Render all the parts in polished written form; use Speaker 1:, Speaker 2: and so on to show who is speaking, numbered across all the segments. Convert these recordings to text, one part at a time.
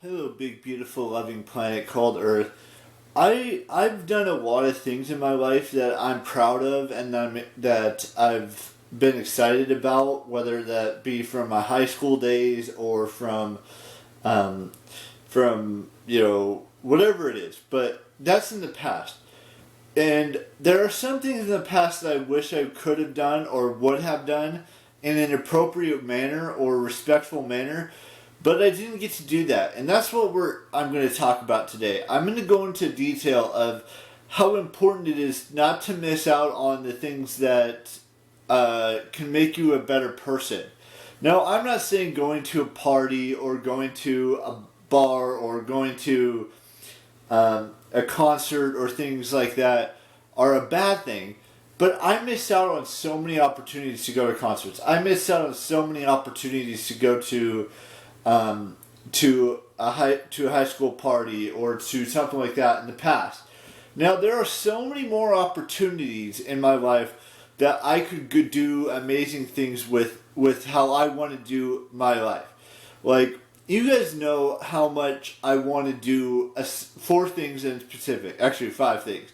Speaker 1: Hello, big, beautiful, loving planet called Earth. I've done a lot of things in my life that I'm proud of and that I've been excited about, whether that be from my high school days or um, from whatever it is. But that's in the past. And there are some things in the past that I wish I could have done or would have done in an appropriate manner or respectful manner, but I didn't get to do that. And that's what I'm going to talk about today. I'm going to go into detail of how important it is not to miss out on the things that can make you a better person. Now, I'm not saying going to a party or going to a bar or going to a concert or things like that are a bad thing. But I missed out on so many opportunities to go to concerts. I missed out on so many opportunities to go to a high school party or to something like that in the past. Now there are so many more opportunities in my life that I could do amazing things with how I want to do my life. Like, you guys know how much I want to do four things in specific. Actually, five things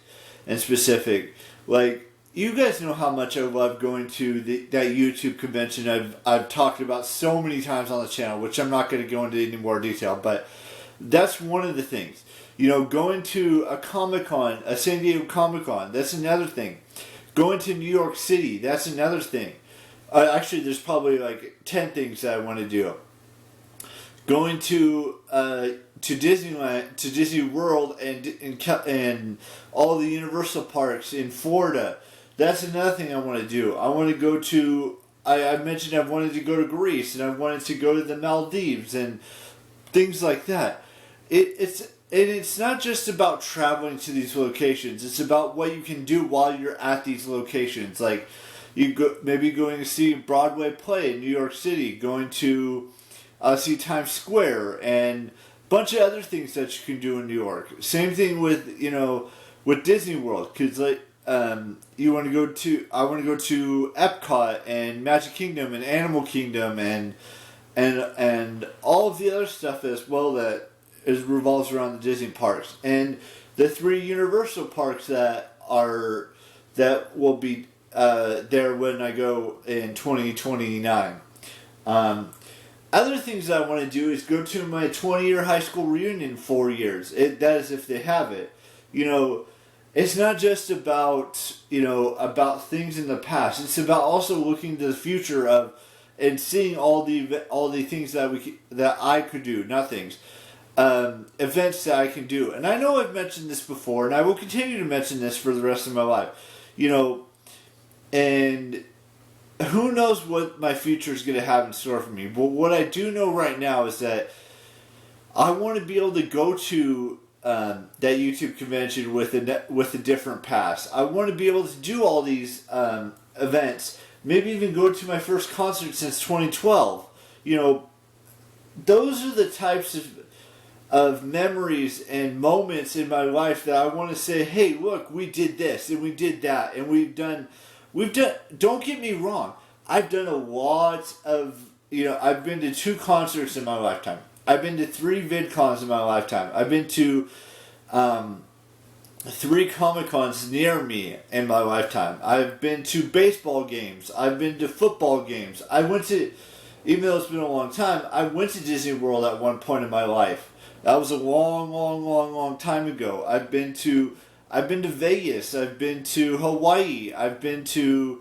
Speaker 1: in specific. Like, you guys know how much I love going to that YouTube convention I've talked about so many times on the channel, which I'm not going to go into any more detail, but that's one of the things. You know, going to a Comic-Con, a San Diego Comic-Con, that's another thing. Going to New York City, that's another thing. Actually, there's probably like 10 things that I want to do. Going to Disneyland, to Disney World, and all the Universal parks in Florida. That's another thing I want to do. I want to go to. I mentioned I wanted to go to Greece and I wanted to go to the Maldives and things like that. It's not just about traveling to these locations. It's about what you can do while you're at these locations. Like, maybe going to see a Broadway play in New York City, going to see Times Square, and a bunch of other things that you can do in New York. Same thing with with Disney World, because I want to go to Epcot and Magic Kingdom and Animal Kingdom and all of the other stuff as well that revolves around the Disney parks, and the three Universal parks that will be there when I go in 2029. Other things that I want to do is go to my 20-year high school reunion in 4 years. That is if they have it. It's not just about about things in the past. It's about also looking to the future and seeing all the things that I could do, not things, events that I can do. And I know I've mentioned this before, and I will continue to mention this for the rest of my life. And who knows what my future is going to have in store for me. But what I do know right now is that I want to be able to go to that YouTube convention with a different pass. I want to be able to do all these events. Maybe even go to my first concert since 2012. Those are the types of memories and moments in my life that I want to say, hey, look, we did this and we did that and we've done. Don't get me wrong, I've done a lot of, I've been to 2 concerts in my lifetime. I've been to 3 VidCons in my lifetime. I've been to 3 Comic-Cons near me in my lifetime. I've been to baseball games. I've been to football games. Even though it's been a long time, I went to Disney World at one point in my life. That was a long, long, long, long time ago. I've been to Vegas, I've been to Hawaii, I've been to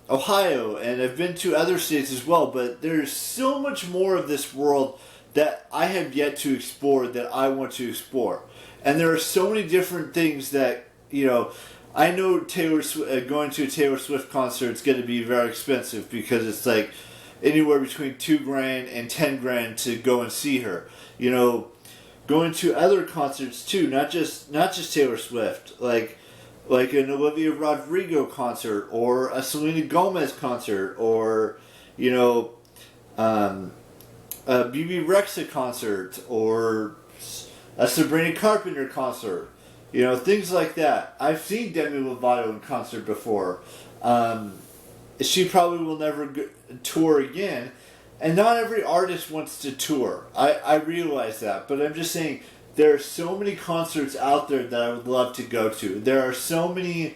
Speaker 1: Ohio, and I've been to other states as well, but there's so much more of this world that I have yet to explore that I want to explore. And there are so many different things that, I know going to a Taylor Swift concert is going to be very expensive because it's like anywhere between $2,000 and $10,000 to go and see her. Going to other concerts too, not just Taylor Swift, like an Olivia Rodrigo concert or a Selena Gomez concert or a BB Rexa concert or a Sabrina Carpenter concert, things like that. I've seen Demi Lovato in concert before. She probably will never tour again, And not every artist wants to tour. I realize that. But I'm just saying, there are so many concerts out there that I would love to go to. There are so many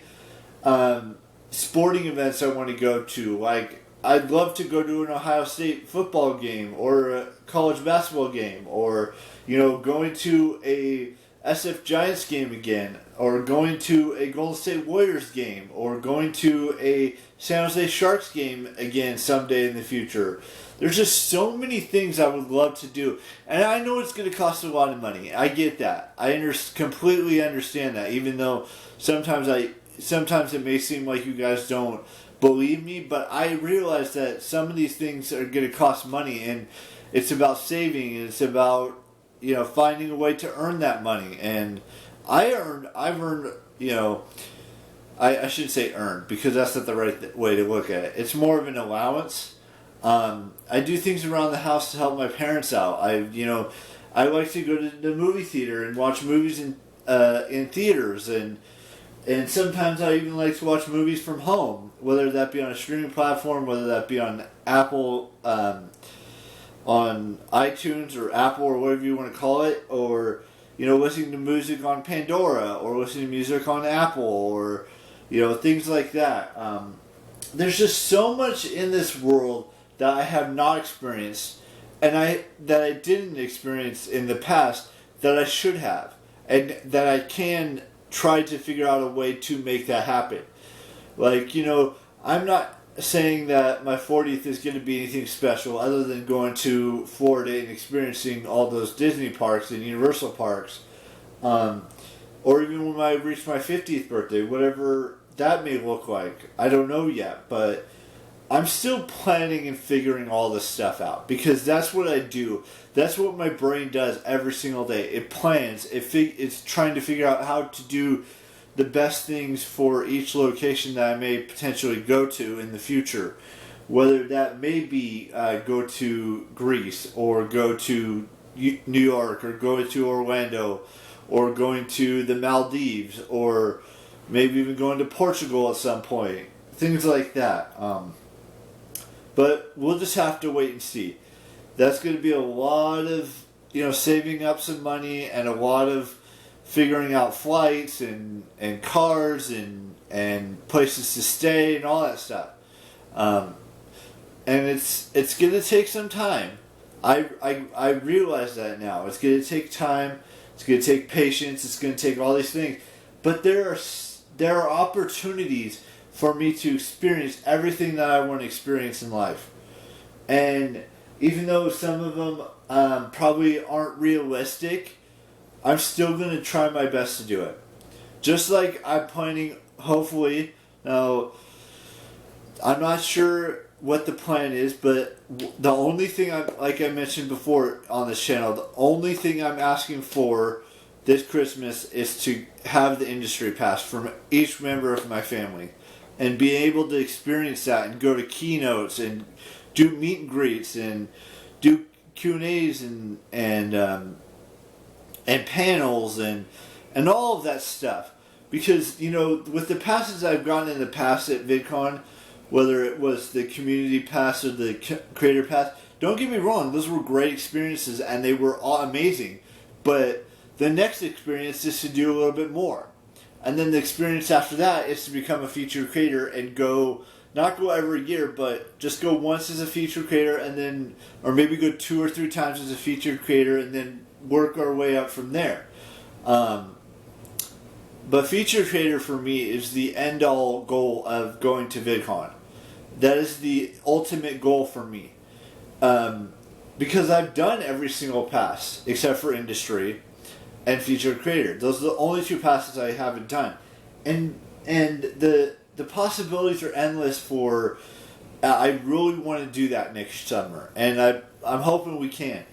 Speaker 1: sporting events I want to go to. Like, I'd love to go to an Ohio State football game or a college basketball game, or, going to a SF Giants game again, or going to a Golden State Warriors game, or going to a San Jose Sharks game again someday in the future. There's just so many things I would love to do. And I know it's going to cost a lot of money. I get that. I completely understand that, even though sometimes it may seem like you guys don't believe me, but I realize that some of these things are going to cost money, and it's about saving, and it's about, finding a way to earn that money. And I've earned, I shouldn't say earned, because that's not the right way to look at it. It's more of an allowance. I do things around the house to help my parents out. I like to go to the movie theater and watch movies in theaters, and sometimes I even like to watch movies from home, whether that be on a streaming platform, whether that be on Apple, on iTunes or Apple or whatever you want to call it, or listening to music on Pandora, or listening to music on Apple, or things like that. There's just so much in this world that I have not experienced, and that I didn't experience in the past that I should have, and that I can try to figure out a way to make that happen. Like, I'm not saying that my 40th is going to be anything special other than going to Florida and experiencing all those Disney parks and Universal parks, or even when I reach my 50th birthday, whatever that may look like. I don't know yet, but I'm still planning and figuring all this stuff out, because that's what I do. That's what my brain does every single day. It plans. It's trying to figure out how to do the best things for each location that I may potentially go to in the future. Whether that may be go to Greece, or go to New York, or go to Orlando, or going to the Maldives, or maybe even going to Portugal at some point. Things like that. But we'll just have to wait and see. That's going to be a lot of, saving up some money, and a lot of figuring out flights and cars and places to stay and all that stuff. And it's going to take some time. I realize that now. It's going to take time. It's going to take patience. It's going to take all these things. But there are opportunities for me to experience everything that I want to experience in life. And even though some of them probably aren't realistic, I'm still going to try my best to do it. Just like I'm planning, hopefully, now, I'm not sure what the plan is, but the only thing, like I mentioned before on this channel, the only thing I'm asking for this Christmas is to have the industry pass from each member of my family, and be able to experience that, and go to keynotes, and do meet and greets, and do Q&As, and panels, and all of that stuff. Because, with the passes I've gotten in the past at VidCon, whether it was the community pass or the creator pass, don't get me wrong, those were great experiences, and they were all amazing. But the next experience is to do a little bit more. And then the experience after that is to become a featured creator and not go every year, but just go once as a featured creator, and then, or maybe go 2 or 3 times as a featured creator, and then work our way up from there. But featured creator for me is the end all goal of going to VidCon. That is the ultimate goal for me. Because I've done every single pass except for industry and featured creator. Those are the only 2 passes I haven't done, and the possibilities are endless for. I really want to do that next summer, and I'm hoping we can.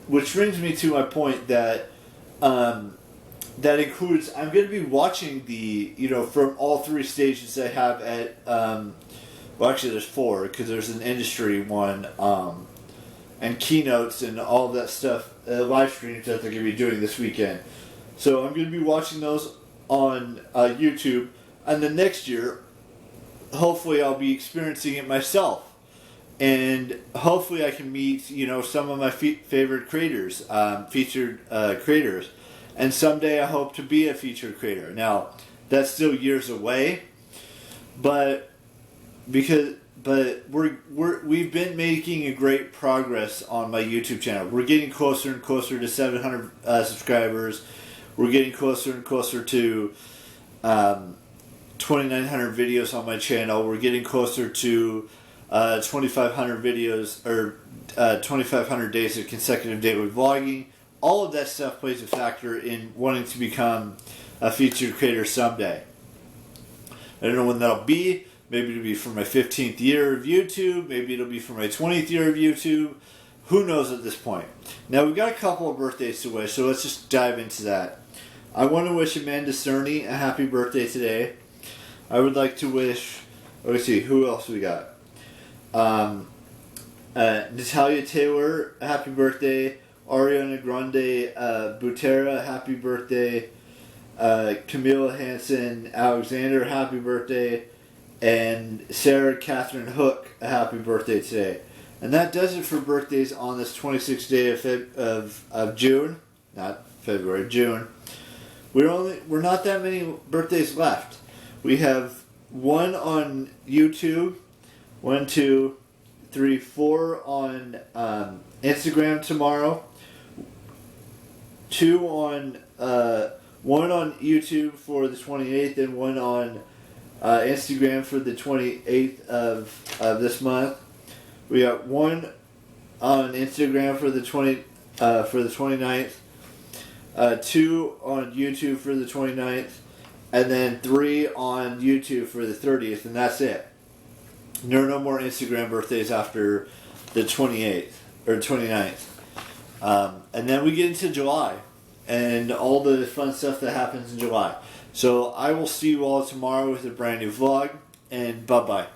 Speaker 1: Which brings me to my point that that includes, I'm going to be watching the from all 3 stages they have at well, actually there's 4, because there's an industry one, and keynotes and all of that stuff, live streams that they're going to be doing this weekend. So I'm going to be watching those on YouTube, and then next year, hopefully I'll be experiencing it myself. and hopefully I can meet, you know, some of my favorite creators, featured creators, and someday I hope to be a featured creator. Now, that's still years away, but we've been making a great progress on my YouTube channel. We're getting closer and closer to 700 subscribers. We're getting closer and closer to 2,900 videos on my channel. We're getting closer to 2,500 videos, or 2,500 days of consecutive daily vlogging. All of that stuff plays a factor in wanting to become a featured creator someday. I don't know when that'll be. Maybe it'll be for my 15th year of YouTube. Maybe it'll be for my 20th year of YouTube. Who knows at this point? Now, we've got a couple of birthdays to wish, so let's just dive into that. I want to wish Amanda Cerny a happy birthday today. I would like to wish, let's see, who else we got? Natalia Taylor, happy birthday. Ariana Grande Butera, happy birthday. Camilla Hansen Alexander, happy birthday. And Sarah Catherine Hook, a happy birthday today. And that does it for birthdays on this 26th day of June. Not February, June. We're not that many birthdays left. We have one on YouTube, 1, 2, 3, 4 on Instagram tomorrow, one on YouTube for the 28th, and one on Instagram for the 28th of this month. We got one on Instagram for the 29th, 2 on YouTube for the 29th, and then 3 on YouTube for the 30th, and that's it. There are no more Instagram birthdays after the 28th or 29th. And then we get into July and all the fun stuff that happens in July. So I will see you all tomorrow with a brand new vlog, and bye-bye.